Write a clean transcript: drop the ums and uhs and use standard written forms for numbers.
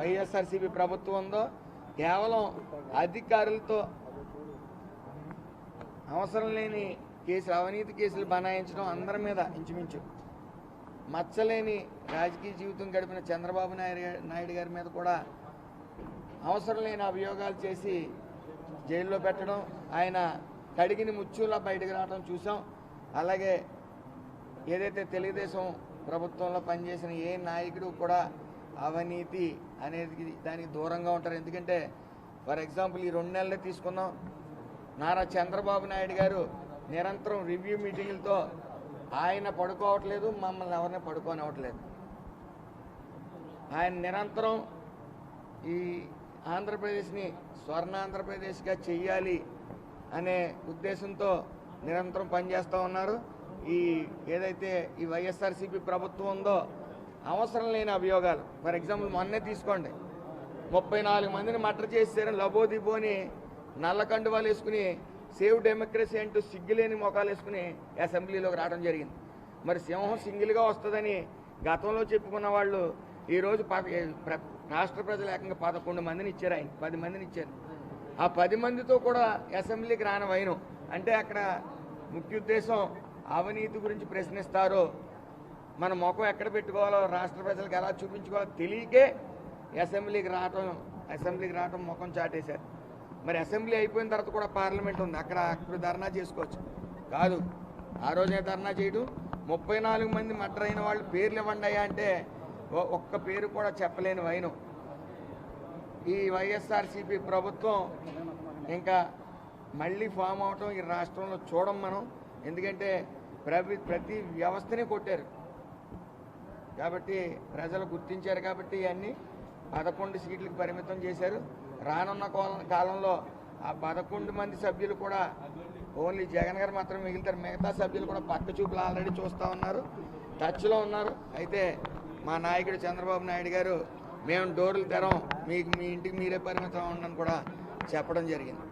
వైఎస్ఆర్సీపీ ప్రభుత్వం ఉందో కేవలం అధికారులతో అవసరం లేని కేసులు, అవినీతి కేసులు బనాయించడం, అందరి మీద ఇంచుమించు మచ్చలేని రాజకీయ జీవితం గడిపిన చంద్రబాబు నాయుడు గారి మీద కూడా అవసరం లేని అభియోగాలు చేసి జైల్లో పెట్టడం, ఆయన కడిగిని ముచ్చులా బయటకు రావడం చూసాం. అలాగే ఏదైతే తెలుగుదేశం ప్రభుత్వంలో పనిచేసిన ఏ నాయకుడు కూడా అవినీతి అనేది దానికి దూరంగా ఉంటారు. ఎందుకంటే ఫర్ ఎగ్జాంపుల్ ఈ 2 నెలలే తీసుకున్నాం. నారా చంద్రబాబు నాయుడు గారు నిరంతరం రివ్యూ మీటింగులతో ఆయన పడుకోవట్లేదు, మమ్మల్ని ఎవరిని పడుకోనివ్వట్లేదు. ఆయన నిరంతరం ఈ ఆంధ్రప్రదేశ్ని స్వర్ణాంధ్రప్రదేశ్గా చెయ్యాలి అనే ఉద్దేశంతో నిరంతరం పనిచేస్తూ ఉన్నారు. ఈ ఏదైతే ఈ వైఎస్ఆర్సీపీ ప్రభుత్వం ఉందో అవసరం లేని అభియోగాలు, ఫర్ ఎగ్జాంపుల్ మొన్నే తీసుకోండి, 34 మందిని మర్డర్ చేశారని లబోదిబోని నల్ల కండువాలు వేసుకుని సేవ్ డెమోక్రసీ అంటూ సిగ్గులేని మొఖాలు వేసుకుని అసెంబ్లీలోకి రావడం జరిగింది. మరి సింహం సింగిల్గా వస్తుందని గతంలో చెప్పుకున్న వాళ్ళు ఈరోజు రాష్ట్ర ప్రజలు ఏకంగా 11 మందిని ఇచ్చారు, ఆయన 10 మందిని ఇచ్చారు. ఆ 10 మందితో కూడా అసెంబ్లీకి రాని వైనం అంటే అక్కడ ముఖ్య ఉద్దేశం అవినీతి గురించి ప్రశ్నిస్తారో, మన ముఖం ఎక్కడ పెట్టుకోవాలో, రాష్ట్ర ప్రజలకు ఎలా చూపించుకోవాలో తెలియకే అసెంబ్లీకి రావటం ముఖం చాటేశారు. మరి అసెంబ్లీ అయిపోయిన తర్వాత కూడా పార్లమెంట్ ఉంది, అక్కడ ధర్నా చేసుకోవచ్చు కాదు. ఆ రోజే ధర్నా చేయడం, 34 మంది మర్డర్ అయిన వాళ్ళు పేర్లు ఇవ్వండి అయ్యా అంటే ఒక్క పేరు కూడా చెప్పలేని వైనం. ఈ వైఎస్ఆర్సీపీ ప్రభుత్వం ఇంకా మళ్ళీ ఫామ్ అవటం ఈ రాష్ట్రంలో చూడం మనం. ఎందుకంటే ప్రతి వ్యవస్థని కొట్టారు కాబట్టి, ప్రజలు గుర్తించారు కాబట్టి ఇవన్నీ 11 సీట్లకు పరిమితం చేశారు. రానున్న కాలంలో ఆ 11 మంది సభ్యులు కూడా ఓన్లీ జగన్ గారు మాత్రం మిగులుతారు. మిగతా సభ్యులు కూడా పక్క చూపులు ఆల్రెడీ చూస్తూ ఉన్నారు, టచ్లో ఉన్నారు. అయితే మా నాయకుడు చంద్రబాబు నాయుడు గారు మేము డోర్లు తెరం, మీ ఇంటికి మీరే పరిమితం ఉండని కూడా చెప్పడం జరిగింది.